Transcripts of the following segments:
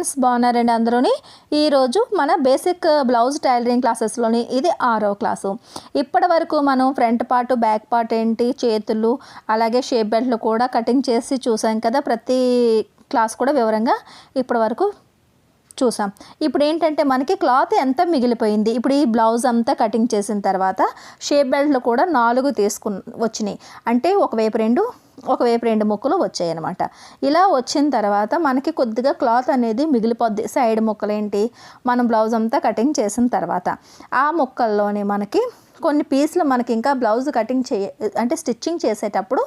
Friends, బాగున్నారండి అందరూని. ఈరోజు మన బేసిక్ బ్లౌజ్ టైలరింగ్ క్లాసెస్లోని ఇది 6వ క్లాసు. ఇప్పటి వరకు మనం ఫ్రంట్ పార్ట్ బ్యాక్ పార్ట్ ఏంటి, చేతులు అలాగే షేప్ బెల్ట్లు కూడా కటింగ్ చేసి చూసాం కదా. ప్రతి క్లాస్ కూడా వివరంగా ఇప్పటి వరకు చూసాం. ఇప్పుడు ఏంటంటే మనకి క్లాత్ ఎంత మిగిలిపోయింది. ఇప్పుడు ఈ బ్లౌజ్ అంతా కటింగ్ చేసిన తర్వాత షేప్ బెల్ట్లు కూడా 4 వచ్చినాయి. అంటే ఒకవైపు రెండు ముక్కలు వచ్చాయి అన్నమాట. ఇలా వచ్చిన తర్వాత మనకి కొద్దిగా క్లాత్ అనేది మిగిలిపోద్ది. సైడ్ ముక్కలేంటి మనం బ్లౌజ్ అంతా కటింగ్ చేసిన తర్వాత ఆ ముక్కల్లోనే మనకి కొన్ని పీసులు మనకి ఇంకా బ్లౌజ్ కటింగ్ అంటే స్టిచ్చింగ్ చేసేటప్పుడు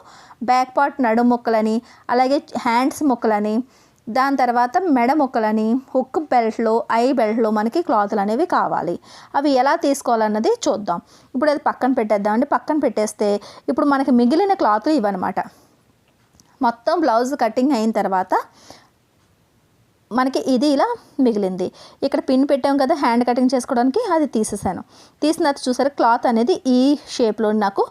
బ్యాక్ పార్ట్ నడు ముక్కలని, అలాగే హ్యాండ్స్ ముక్కలని, దాని తర్వాత మెడ ముక్కలని, హుక్ బెల్ట్లు, ఐ బెల్ట్లు మనకి క్లాతులు అనేవి కావాలి. అవి ఎలా తీసుకోవాలన్నది చూద్దాం. ఇప్పుడు అది పక్కన పెట్టేద్దామండి. పక్కన పెట్టేస్తే ఇప్పుడు మనకి మిగిలిన క్లాతులు ఇవన్నమాట. మొత్తం బ్లౌజ్ కటింగ్ అయిన తర్వాత మనకి ఇది ఇలా మిగిలింది. ఇక్కడ పిన్ పెట్టాం కదా హ్యాండ్ కటింగ్ చేసుకోవడానికి, అది తీసేసాను. తీసిన తర్వాత చూసారు క్లాత్ అనేది ఈ షేప్లో నాకు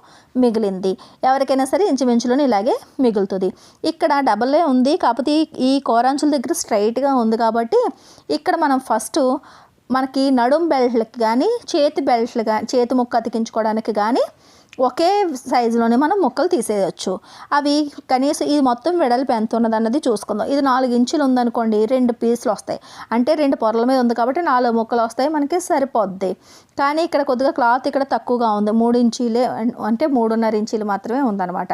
మిగిలింది. ఎవరికైనా సరే ఇంచుమించులోనే ఇలాగే మిగులుతుంది. ఇక్కడ డబుల్లే ఉంది, కాకపోతే ఈ కోరంచుల దగ్గర స్ట్రైట్గా ఉంది కాబట్టి ఇక్కడ మనం ఫస్ట్ మనకి నడుం బెల్ట్లకి కానీ, చేతి బెల్ట్లు కానీ, చేతి ముక్క అతికించుకోవడానికి కానీ ఒకే సైజులోనే మనం ముక్కలు తీసేయచ్చు. అవి కనీసం ఇది మొత్తం వెడల్పు ఎంత ఉన్నది అన్నది చూసుకుందాం. ఇది 4 ఇంచులు ఉందనుకోండి, 2 పీసులు వస్తాయి. అంటే 2 పొరల మీద ఉంది కాబట్టి 4 ముక్కలు వస్తాయి, మనకి సరిపోద్ది. కానీ ఇక్కడ కొద్దిగా క్లాత్ ఇక్కడ తక్కువగా ఉంది. 3 ఇంచీలే, అంటే 3.5 ఇంచీలు మాత్రమే ఉందన్నమాట.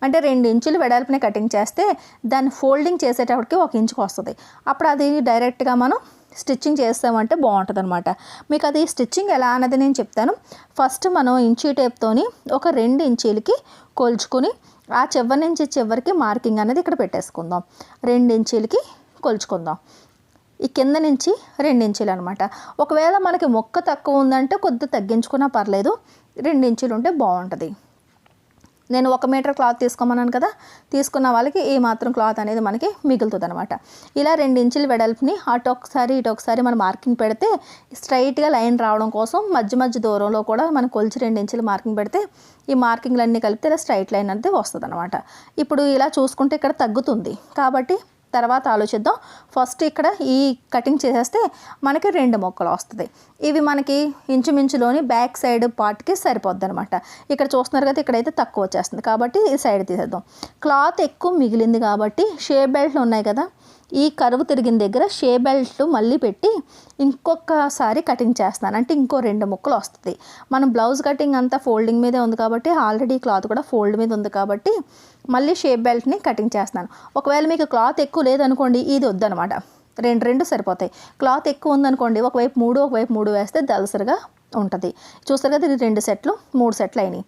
అంటే 2 ఇంచులు వెడల్పునే కటింగ్ చేస్తే దాన్ని ఫోల్డింగ్ చేసేటప్పటికి 1 ఇంచుకి వస్తుంది. అప్పుడు అది డైరెక్ట్గా మనం స్టిచ్చింగ్ చేస్తామంటే బాగుంటుంది అనమాట. మీకు అది స్టిచ్చింగ్ ఎలా అన్నది నేను చెప్తాను. ఫస్ట్ మనం ఇంచీ టేప్తోని ఒక 2 ఇంచీలకి కొలుచుకొని ఆ చివరి నుంచి చివరికి మార్కింగ్ అనేది ఇక్కడ పెట్టేసుకుందాం. 2 ఇంచీలకి కొలుచుకుందాం. ఈ కింద నుంచి 2 ఇంచీలు అనమాట. ఒకవేళ మనకి మొక్క తక్కువ ఉందంటే కొద్దిగా తగ్గించుకున్నా పర్లేదు, 2 ఇంచీలు ఉంటే బాగుంటుంది. నేను 1 మీటర్ క్లాత్ తీసుకోమన్నాను కదా, తీసుకున్న వాళ్ళకి ఈ మాత్రం క్లాత్ అనేది మనకి మిగులుతుంది అనమాట. ఇలా 2 ఇంచుల వెడల్పుని అటు ఒకసారి ఇటు ఒకసారి మనం మార్కింగ్ పెడితే స్ట్రైట్గా లైన్ రావడం కోసం మధ్య దూరంలో కూడా మనం కొలిచి 2 ఇంచులు మార్కింగ్ పెడితే ఈ మార్కింగ్లన్నీ కలిపితే ఇలా స్ట్రైట్ లైన్ అనేది వస్తుంది అనమాట. ఇప్పుడు ఇలా చూసుకుంటే ఇక్కడ తగ్గుతుంది కాబట్టి తర్వాత ఆలోచిద్దాం. ఫస్ట్ ఇక్కడ ఈ కటింగ్ చేసేస్తే మనకి 2 ముక్కలు వస్తుంది. ఇవి మనకి ఇంచుమించులోని బ్యాక్ సైడ్ పార్ట్కి సరిపోద్ది అనమాట. ఇక్కడ చూస్తున్నారు కదా, ఇక్కడైతే తక్కువ వచ్చేస్తుంది కాబట్టి ఈ సైడ్ తీసేద్దాం. క్లాత్ ఎక్కువ మిగిలింది కాబట్టి షేప్ బెల్ట్లు ఉన్నాయి కదా, ఈ కరువు తిరిగిన దగ్గర షేప్ బెల్ట్లు మళ్ళీ పెట్టి ఇంకొకసారి కటింగ్ చేస్తున్నాను. అంటే ఇంకో 2 ముక్కలు వస్తుంది. మనం బ్లౌజ్ కటింగ్ అంతా ఫోల్డింగ్ మీదే ఉంది కాబట్టి, ఆల్రెడీ క్లాత్ కూడా ఫోల్డ్ మీద ఉంది కాబట్టి మళ్ళీ షేప్ బెల్ట్ని కటింగ్ చేస్తున్నాను. ఒకవేళ మీకు క్లాత్ ఎక్కువ లేదనుకోండి, ఇది వద్దనమాట, 2 సరిపోతాయి. క్లాత్ ఎక్కువ ఉందనుకోండి, ఒకవైపు 3 వేస్తే దలసరిగా ఉంటుంది. చూస్తారు కదా, ఇది 2 సెట్లు 3 సెట్లు అయినాయి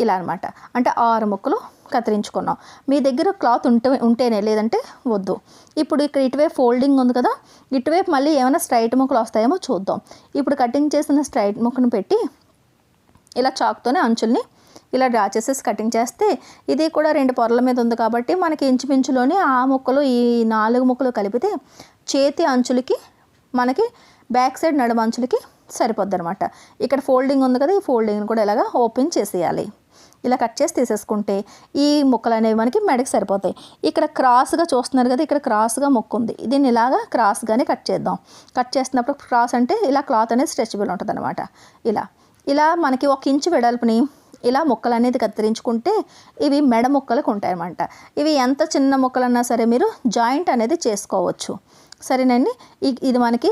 ఇలా అనమాట. అంటే 6 ముక్కలు కత్తిరించుకున్నాం. మీ దగ్గర క్లాత్ ఉంటేనే, లేదంటే వద్దు. ఇప్పుడు ఇక్కడ ఇటువైపు ఫోల్డింగ్ ఉంది కదా, ఇటువైపు మళ్ళీ ఏమైనా స్ట్రైట్ ముక్కలు వస్తాయేమో చూద్దాం. ఇప్పుడు కటింగ్ చేసిన స్ట్రైట్ ముక్కను పెట్టి ఇలా చాక్తోనే అంచుల్ని ఇలా డ్రా చేసేసి కటింగ్ చేస్తే ఇది కూడా 2 పొరల మీద ఉంది కాబట్టి మనకి ఇంచుమించులోని ఆ ముక్కలు ఈ 4 ముక్కలు కలిపితే చేతి అంచులకి మనకి బ్యాక్ సైడ్ నడుము అంచులకి సరిపోద్ది అనమాట. ఇక్కడ ఫోల్డింగ్ ఉంది కదా, ఈ ఫోల్డింగ్ని కూడా ఇలాగా ఓపెన్ చేసేయాలి. ఇలా కట్ చేసి తీసేసుకుంటే ఈ ముక్కలు అనేవి మనకి మెడకి సరిపోతాయి. ఇక్కడ క్రాస్గా చూస్తున్నారు కదా, ఇక్కడ క్రాస్గా ముక్కు ఉంది. దీన్ని ఇలాగా క్రాస్గానే కట్ చేద్దాం. కట్ చేసినప్పుడు క్రాస్ అంటే ఇలా క్లాత్ అనేది స్ట్రెచబుల్ ఉంటుంది అనమాట. ఇలా మనకి 1 ఇంచు వెడల్పుని ఇలా ముక్కలు అనేది కత్తిరించుకుంటే ఇవి మెడ ముక్కలకు ఉంటాయి అన్నమాట. ఇవి ఎంత చిన్న ముక్కలన్నా సరే మీరు జాయింట్ అనేది చేసుకోవచ్చు. సరేనండి. ఇది మనకి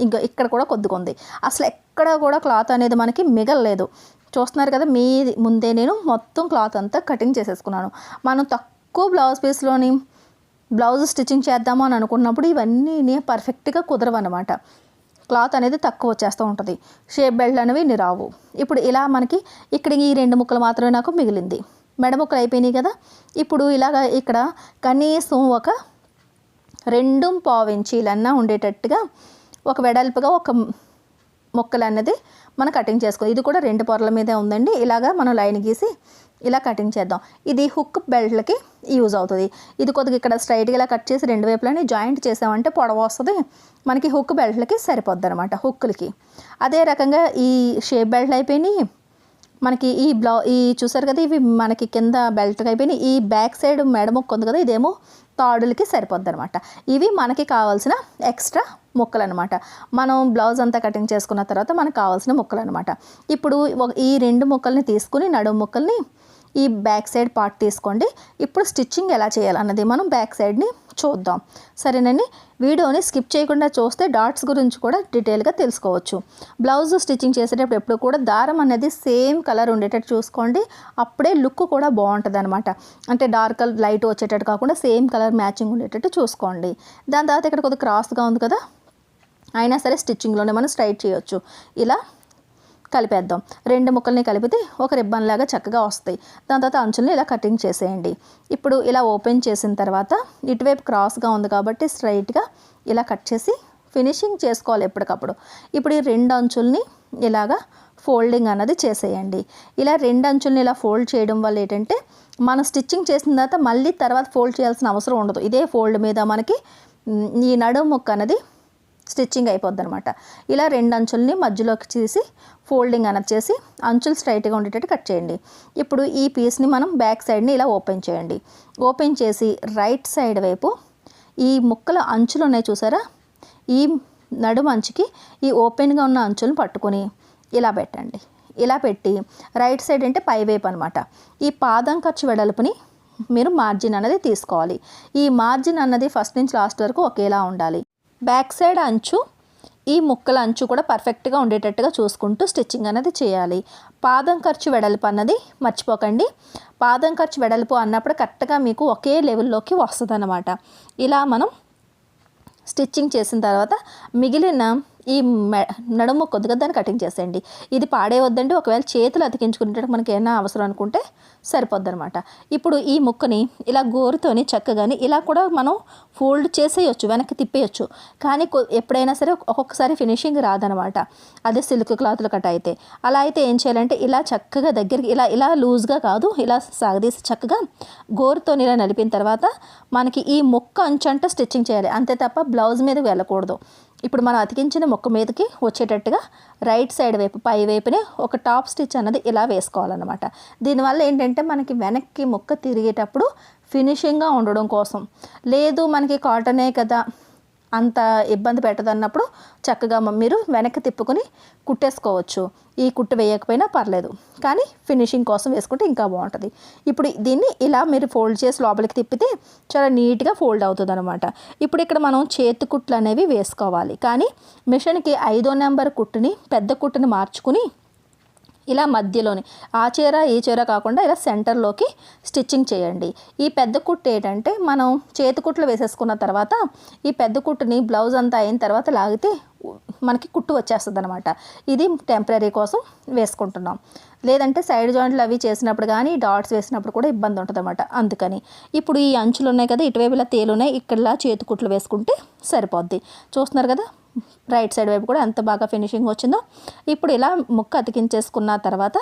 ఇంకా ఇక్కడ కూడా కొద్దిగా ఉంది. అసలు ఎక్కడ కూడా క్లాత్ అనేది మనకి మిగలలేదు. చూస్తున్నారు కదా, మీ ముందే నేను మొత్తం క్లాత్ అంతా కటింగ్ చేసేసుకున్నాను. మనం తక్కువ బ్లౌజ్ పీస్లోని బ్లౌజ్ స్టిచ్చింగ్ చేద్దాము అని అనుకున్నప్పుడు ఇవన్నీ పర్ఫెక్ట్గా కుదరవన్నమాట. క్లాత్ అనేది తక్కువ వచ్చేస్తూ ఉంటుంది. షేప్ బెల్ట్ అనేవి రావు. ఇప్పుడు ఇలా మనకి ఇక్కడ ఈ 2 ముక్కలు మాత్రమే నాకు మిగిలింది. మెడ ముక్కలు అయిపోయినాయి కదా. ఇప్పుడు ఇలాగ ఇక్కడ కనీసం ఒక 2.5 ఇంచీలన్నా ఉండేటట్టుగా ఒక వెడల్పుగా ఒక ముక్కలు అన్నది మనం కటింగ్ చేసుకోవాలి. ఇది కూడా 2 పొరల మీదే ఉందండి. ఇలాగా మనం లైన్ గీసి ఇలా కటింగ్ చేద్దాం. ఇది హుక్ బెల్ట్లకి యూజ్ అవుతుంది. ఇది కొద్దిగా ఇక్కడ స్ట్రైట్గా ఇలా కట్ చేసి 2 వైపులని జాయింట్ చేసామంటే పొడవు వస్తుంది, మనకి హుక్ బెల్ట్లకి సరిపోద్ది అనమాట, హుక్కులకి. అదే రకంగా ఈ షేప్ బెల్ట్లు అయిపోయినాయి. మనకి ఈ చూసారు కదా, ఇవి మనకి కింద బెల్ట్ అయిపోయినాయి. ఈ బ్యాక్ సైడ్ మెడ ముక్క ఉంది కదా, ఇదేమో తాడులకి సరిపోద్ది అనమాట. ఇవి మనకి కావాల్సిన ఎక్స్ట్రా ముక్కలు అనమాట. మనం బ్లౌజ్ అంతా కటింగ్ చేసుకున్న తర్వాత మనకు కావాల్సిన ముక్కలు అనమాట. ఇప్పుడు ఈ 2 ముక్కల్ని తీసుకుని నడుము ముక్కల్ని ఈ బ్యాక్ సైడ్ పార్ట్ తీసుకోండి. ఇప్పుడు స్టిచ్చింగ్ ఎలా చేయాలన్నది మనం బ్యాక్ సైడ్ని చూద్దాం. సరేనండి, వీడియోని స్కిప్ చేయకుండా చూస్తే డాట్స్ గురించి కూడా డీటెయిల్గా తెలుసుకోవచ్చు. బ్లౌజ్ స్టిచ్చింగ్ చేసేటప్పుడు ఎప్పుడు కూడా దారం అనేది సేమ్ కలర్ ఉండేటట్టు చూసుకోండి. అప్పుడే లుక్ కూడా బాగుంటుంది అనమాట. అంటే డార్క్ కలర్ లైట్ వచ్చేటట్టు కాకుండా సేమ్ కలర్ మ్యాచింగ్ ఉండేటట్టు చూసుకోండి. దాని తర్వాత ఇక్కడ కొద్దిగా క్రాస్గా ఉంది కదా, అయినా సరే స్టిచ్చింగ్లోనే మనం స్ట్రైట్ చేయొచ్చు. ఇలా కలిపేద్దాం. 2 ముక్కల్ని కలిపితే ఒక రిబ్బన్ లాగా చక్కగా వస్తాయి. దాని తర్వాత అంచుల్ని ఇలా కటింగ్ చేసేయండి. ఇప్పుడు ఇలా ఓపెన్ చేసిన తర్వాత ఇటువైపు క్రాస్గా ఉంది కాబట్టి స్ట్రైట్గా ఇలా కట్ చేసి ఫినిషింగ్ చేసుకోవాలి ఎప్పటికప్పుడు. ఇప్పుడు ఈ 2 అంచుల్ని ఇలాగా ఫోల్డింగ్ అన్నది చేసేయండి. ఇలా 2 అంచుల్ని ఇలా ఫోల్డ్ చేయడం వల్ల ఏంటంటే మనం స్టిచ్చింగ్ చేసిన తర్వాత మళ్ళీ తర్వాత ఫోల్డ్ చేయాల్సిన అవసరం ఉండదు. ఇదే ఫోల్డ్ మీద మనకి ఈ నడుము ముక్క అన్నది స్టిచ్చింగ్ అయిపోద్ది అనమాట. ఇలా 2 అంచుల్ని మధ్యలోకి చేసి ఫోల్డింగ్ అనేది చేసి అంచులు స్ట్రైట్గా ఉండేటట్టు కట్ చేయండి. ఇప్పుడు ఈ పీస్ని మనం బ్యాక్ సైడ్ని ఇలా ఓపెన్ చేయండి. ఓపెన్ చేసి రైట్ సైడ్ వైపు ఈ ముక్కల అంచులు ఉన్నాయి చూసారా, ఈ నడుము అంచుకి ఈ ఓపెన్గా ఉన్న అంచులను పట్టుకొని ఇలా పెట్టండి. ఇలా పెట్టి రైట్ సైడ్ అంటే పై వైపు అనమాట. ఈ పాదం ఖర్చు వెడల్పుని మీరు మార్జిన్ అనేది తీసుకోవాలి. ఈ మార్జిన్ అన్నది ఫస్ట్ నుంచి లాస్ట్ వరకు ఒకేలా ఉండాలి. బ్యాక్ సైడ్ అంచు ఈ ముక్కల అంచు కూడా పర్ఫెక్ట్గా ఉండేటట్టుగా చూసుకుంటూ స్టిచ్చింగ్ అనేది చేయాలి. పాదం ఖర్చు వెడల్పు అన్నది మర్చిపోకండి. పాదం ఖర్చు వెడల్పు అన్నప్పుడు కరెక్ట్గా మీకు ఒకే లెవెల్లోకి వస్తుంది అన్నమాట. ఇలా మనం స్టిచ్చింగ్ చేసిన తర్వాత మిగిలిన ఈ నడుము కొద్దిగా దాన్ని కటింగ్ చేసేయండి. ఇది పాడే వద్దండి. ఒకవేళ చేతులు అతికించుకునేటప్పుడు మనకి ఏమైనా అవసరం అనుకుంటే సరిపోద్ది అనమాట. ఇప్పుడు ఈ ముక్కని ఇలా గోరుతోని చక్కగాని ఇలా కూడా మనం ఫోల్డ్ చేసేయచ్చు, వెనక్కి తిప్పేయచ్చు. కానీ ఎప్పుడైనా సరే ఒక్కొక్కసారి ఫినిషింగ్ రాదనమాట. అదే సిల్క్ క్లాత్లు కట్ అయితే. అలా అయితే ఏం చేయాలంటే ఇలా చక్కగా దగ్గరికి ఇలా లూజ్గా కాదు, ఇలా సాగదీసి చక్కగా గోరుతోని ఇలా నలిపిన తర్వాత మనకి ఈ ముక్క అంచంట స్టిచ్చింగ్ చేయాలి. అంతే తప్ప బ్లౌజ్ మీదకి వెళ్ళకూడదు. ఇప్పుడు మనం అతికించిన ముక్క మీదకి వచ్చేటట్టుగా రైట్ సైడ్ వైపు పై వైపునే ఒక టాప్ స్టిచ్ అన్నది ఇలా వేసుకోవాలన్నమాట. దీనివల్ల ఏంటంటే మనకి వెనక్కి ముక్క తిరిగేటప్పుడు ఫినిషింగ్గా ఉండడం కోసం. లేదు మనకి కాటనే కదా అంత ఇబ్బంది పెట్టదన్నప్పుడు చక్కగా మీరు వెనక్కి తిప్పుకొని కుట్టేసుకోవచ్చు. ఈ కుట్టు వేయకపోయినా పర్లేదు, కానీ ఫినిషింగ్ కోసం వేసుకుంటే ఇంకా బాగుంటుంది. ఇప్పుడు దీన్ని ఇలా మీరు ఫోల్డ్ చేసి లోపలికి తిప్పితే చాలా నీట్గా ఫోల్డ్ అవుతుంది అనమాట. ఇప్పుడు ఇక్కడ మనం చేతి కుట్లు అనేవి వేసుకోవాలి. కానీ మిషన్కి 5వ నెంబర్ కుట్టుని పెద్ద కుట్టుని మార్చుకుని ఇలా మధ్యలోని ఆ చీర ఈ చీర కాకుండా ఇలా సెంటర్లోకి స్టిచ్చింగ్ చేయండి. ఈ పెద్ద కుట్టు ఏంటంటే మనం చేతి కుట్లు వేసేసుకున్న తర్వాత ఈ పెద్ద కుట్టుని బ్లౌజ్ అంతా అయిన తర్వాత లాగితే మనకి కుట్టు వచ్చేస్తుంది అనమాట. ఇది టెంపరీ కోసం వేసుకుంటున్నాం. లేదంటే సైడ్ జాయింట్లు అవి చేసినప్పుడు కానీ డాట్స్ వేసినప్పుడు కూడా ఇబ్బంది ఉంటుంది అనమాట. అందుకని ఇప్పుడు ఈ అంచులు ఉన్నాయి కదా, ఇటువైపు ఇలా తేలున్నాయి, ఇక్కడలా చేతి కుట్లు వేసుకుంటే సరిపోద్ది. చూస్తున్నారు కదా రైట్ సైడ్ వైపు కూడా ఎంత బాగా ఫినిషింగ్ వచ్చిందో. ఇప్పుడు ఇలా ముక్క అతికించేసుకున్న తర్వాత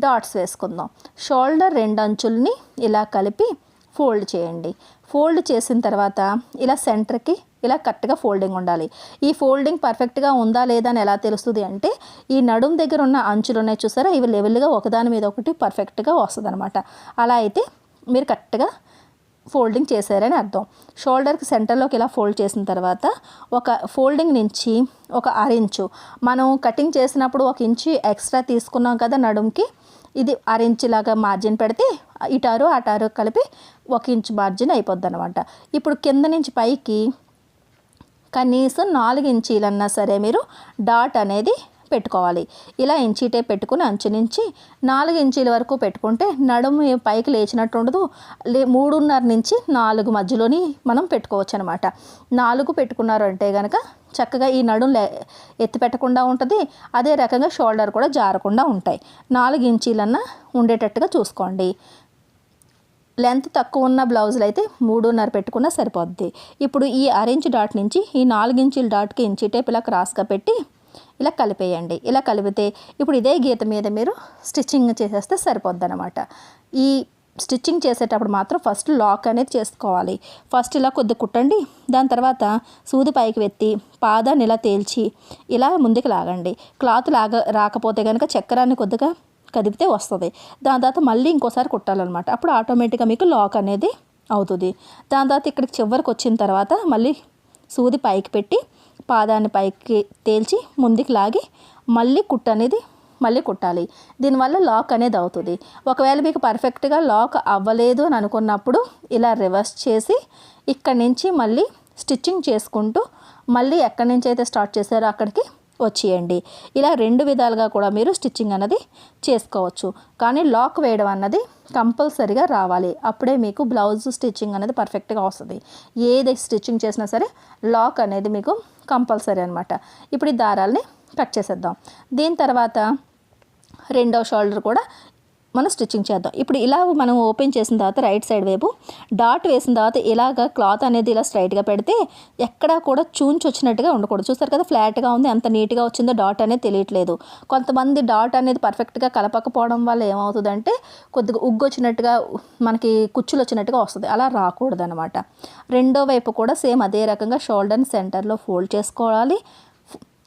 డాట్స్ వేసుకుందాం. షోల్డర్ 2 అంచుల్ని ఇలా కలిపి ఫోల్డ్ చేయండి. ఫోల్డ్ చేసిన తర్వాత ఇలా సెంటర్కి ఇలా కరెక్ట్గా ఫోల్డింగ్ ఉండాలి. ఈ ఫోల్డింగ్ పర్ఫెక్ట్గా ఉందా లేదా అని ఎలా తెలుస్తుంది అంటే ఈ నడుము దగ్గర ఉన్న అంచులు ఉన్నాయి చూసారా, ఇవి లెవెల్గా ఒకదాని మీద ఒకటి పర్ఫెక్ట్గా వస్తుంది అనమాట. అలా అయితే మీరు కరెక్ట్గా ఫోల్డింగ్ చేశారని అర్థం. షోల్డర్కి సెంటర్లోకి ఇలా ఫోల్డ్ చేసిన తర్వాత ఒక ఫోల్డింగ్ నుంచి ఒక 1/2 ఇంచు మనం కటింగ్ చేసినప్పుడు 1 ఇంచు ఎక్స్ట్రా తీసుకున్నాం కదా నడుముకి, ఇది 1/2 ఇంచు లాగా మార్జిన్ పెడితే ఇటారు అటారు కలిపి 1 ఇంచు మార్జిన్ అయిపోద్ది అనమాట. ఇప్పుడు కింద నుంచి పైకి కనీసం 4 ఇంచీలన్నా సరే మీరు డాట్ అనేది పెట్టుకోవాలి. ఇలా ఇంచీ టేప్ పెట్టుకుని అంచు నుంచి 4 ఇంచీల వరకు పెట్టుకుంటే నడుము పైకి లేచినట్టు ఉండదు. 3.5 నుంచి 4 మధ్యలోని మనం పెట్టుకోవచ్చు అనమాట. 4 పెట్టుకున్నారు అంటే కనుక చక్కగా ఈ నడుము ఎత్తి పెట్టకుండా ఉంటుంది. అదే రకంగా షోల్డర్ కూడా జారకుండా ఉంటాయి. 4 ఇంచీలన్నా ఉండేటట్టుగా చూసుకోండి. లెంత్ తక్కువ ఉన్న బ్లౌజులు అయితే 3.5 పెట్టుకున్నా సరిపోద్ది. ఇప్పుడు ఈ 1/2 ఇంచు డాట్ నుంచి ఈ 4 ఇంచీల డాట్కి ఇంచీ టేప్ ఇలా క్రాస్గా పెట్టి ఇలా కలిపేయండి. ఇలా కలిపితే ఇప్పుడు ఇదే గీత మీద మీరు స్టిచ్చింగ్ చేసేస్తే సరిపోద్ది అనమాట. ఈ స్టిచ్చింగ్ చేసేటప్పుడు మాత్రం ఫస్ట్ లాక్ అనేది చేసుకోవాలి. ఫస్ట్ ఇలా కొద్ది కుట్టండి. దాని తర్వాత సూది పైకి వెత్తి పాదాన్ని ఇలా తేల్చి ఇలా ముందుకు లాగండి. క్లాత్ రాకపోతే కనుక చక్రాన్ని కొద్దిగా కదిపితే వస్తుంది. దాని తర్వాత మళ్ళీ ఇంకోసారి కుట్టాలన్నమాట. అప్పుడు ఆటోమేటిక్గా మీకు లాక్ అనేది అవుతుంది. దాని తర్వాత ఇక్కడికి చివరికి వచ్చిన తర్వాత మళ్ళీ సూది పైకి పెట్టి పాదాన్ని పైకి తేల్చి ముందుకు లాగి మళ్ళీ మళ్ళీ కుట్టాలి. దీనివల్ల లాక్ అనేది అవుతుంది. ఒకవేళ మీకు పర్ఫెక్ట్గా లాక్ అవ్వలేదు అని అనుకున్నప్పుడు ఇలా రివర్స్ చేసి ఇక్కడి నుంచి మళ్ళీ స్టిచ్చింగ్ చేసుకుంటూ మళ్ళీ ఎక్కడి నుంచి అయితే స్టార్ట్ చేశారో అక్కడికి వచ్చేయండి. ఇలా 2 విధాలుగా కూడా మీరు స్టిచ్చింగ్ అన్నది చేసుకోవచ్చు. కానీ లాక్ వేయడం అన్నది కంపల్సరీగా రావాలి. అప్పుడే మీకు బ్లౌజ్ స్టిచ్చింగ్ అనేది పర్ఫెక్ట్గా వస్తుంది. ఏది స్టిచ్చింగ్ చేసినా సరే లాక్ అనేది మీకు కంపల్సరీ అనమాట. ఇప్పుడు ఈ దారాలని కట్ చేసేద్దాం. దీని తర్వాత రెండో షోల్డర్ కూడా మనం స్టిచ్చింగ్ చేద్దాం. ఇప్పుడు ఇలా మనం ఓపెన్ చేసిన తర్వాత రైట్ సైడ్ వైపు డాట్ వేసిన తర్వాత ఇలాగ క్లాత్ అనేది ఇలా స్ట్రైట్గా పెడితే ఎక్కడా కూడా చూంచి వచ్చినట్టుగా ఉండకూడదు. చూస్తారు కదా ఫ్లాట్గా ఉంది, ఎంత నీట్గా వచ్చిందో డాట్ అనేది తెలియట్లేదు. కొంతమంది డాట్ అనేది పర్ఫెక్ట్గా కలపకపోవడం వల్ల ఏమవుతుందంటే కొద్దిగా ఉగ్గు వచ్చినట్టుగా మనకి కుచ్చులు వచ్చినట్టుగా వస్తుంది. అలా రాకూడదు అనమాట. రెండో వైపు కూడా సేమ్ అదే రకంగా షోల్డర్ని సెంటర్లో ఫోల్డ్ చేసుకోవాలి.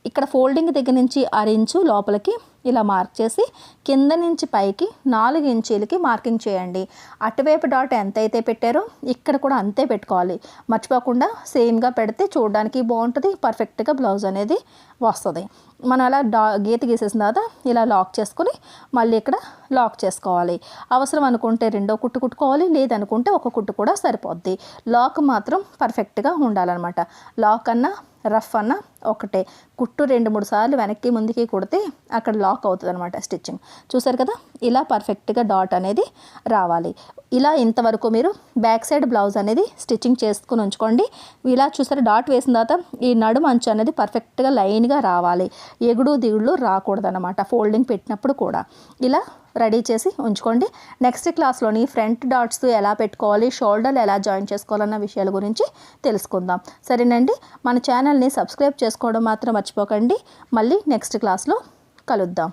ఇక్కడ ఫోల్డింగ్ దగ్గర నుంచి 6 ఇంచు లోపలికి ఇలా మార్క్ చేసి కింద నుంచి పైకి 4 ఇంచీలకి మార్కింగ్ చేయండి. అటువైపు డాట్ ఎంత అయితే పెట్టారో ఇక్కడ కూడా అంతే పెట్టుకోవాలి. మర్చిపోకుండా సేమ్గా పెడితే చూడడానికి బాగుంటుంది, పర్ఫెక్ట్గా బ్లౌజ్ అనేది వస్తుంది. మనం అలా గీత గీసేసిన తర్వాత ఇలా లాక్ చేసుకొని మళ్ళీ ఇక్కడ లాక్ చేసుకోవాలి. అవసరం అనుకుంటే రెండో కుట్టు కుట్టుకోవాలి, లేదనుకుంటే ఒక కుట్టు కూడా సరిపోద్ది. లాక్ మాత్రం పర్ఫెక్ట్గా ఉండాలన్నమాట. లాక్ అన్నా రఫ్ అన్న ఒకటే. కుట్టు 2-3 సార్లు వెనక్కి ముందుకి కుడితే అక్కడ లాక్ అవుతుంది అనమాట స్టిచ్చింగ్. చూసారు కదా ఇలా పర్ఫెక్ట్గా డాట్ అనేది రావాలి. ఇలా ఇంతవరకు మీరు బ్యాక్ సైడ్ బ్లౌజ్ అనేది స్టిచ్చింగ్ చేసుకుని ఉంచుకోండి. ఇలా చూసారు డాట్ వేసిన తర్వాత ఈ నడుము అంచు అనేది పర్ఫెక్ట్గా లైన్గా రావాలి. ఎగుడు దిగుళ్ళు రాకూడదు అనమాట. ఫోల్డింగ్ పెట్టినప్పుడు కూడా ఇలా రెడీ చేసి ఉంచుకోండి. నెక్స్ట్ క్లాస్లోని ఫ్రంట్ డాట్స్ ఎలా పెట్టుకోవాలి, షోల్డర్లు ఎలా జాయిన్ చేసుకోవాలన్న విషయాల గురించి తెలుసుకుందాం. సరేనండి, మన ఛానల్ని సబ్స్క్రైబ్ చేసుకోవడం మాత్రం మర్చిపోకండి. మళ్ళీ నెక్స్ట్ క్లాస్లో కలుద్దాం.